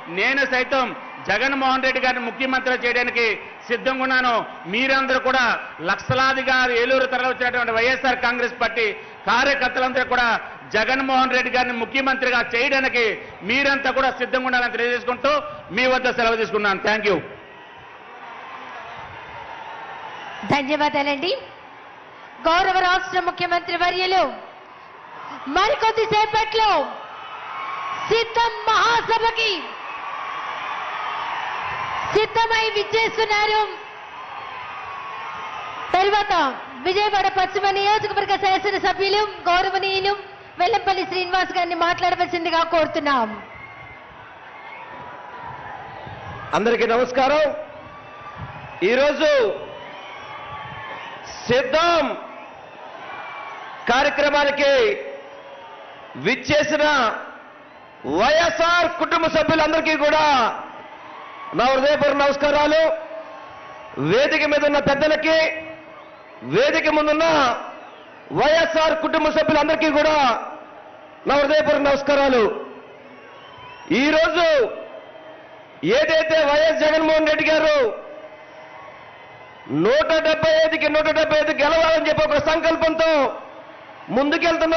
నేను సైతం జగన్మోహన్ రెడ్డి గారిని ముఖ్యమంత్రి చేయడానికి సిద్ధంగా ఉన్నాను. మీరందరూ కూడా లక్షలాదిగా ఏలూరు తరలివచ్చినటువంటి వైఎస్ఆర్ కాంగ్రెస్ పార్టీ కార్యకర్తలందరూ కూడా జగన్మోహన్ రెడ్డి గారిని ముఖ్యమంత్రిగా చేయడానికి మీరంతా కూడా సిద్ధంగా ఉండాలని తెలియజేసుకుంటూ మీ వద్ద సెలవు తీసుకున్నాను. Thank you. ధన్యవాదాలండి. గౌరవ రాష్ట్ర ముఖ్యమంత్రి వర్యులు మరికొద్దిసేపట్లో సిద్ధం మహాసభకి సిద్ధమై విచ్చేస్తున్నారు. తరువాత విజయవాడ పశ్చిమ నియోజకవర్గ శాసనసభ్యులు గౌరవనీయులు వెల్లంపల్లి శ్రీనివాస్ గారిని మాట్లాడవలసిందిగా కోరుతున్నాం. అందరికీ నమస్కారం. ఈరోజు సిద్ధం కార్యక్రమానికి విచ్చేసిన వైఎస్ఆర్ కుటుంబ సభ్యులందరికీ కూడా నా హృదయపూర్వక నమస్కారాలు. వేదిక మీద ఉన్న పెద్దలకి, వేదిక ముందున్న వైఎస్ఆర్ కుటుంబ సభ్యులందరికీ కూడా నా హృదయపూర్వక నమస్కారాలు. ఈరోజు ఏదైతే వైఎస్ జగన్మోహన్ రెడ్డి గారు 175కి 175 గెలవాలని చెప్పి ఒక సంకల్పంతో ముందుకెళ్తున్నారు.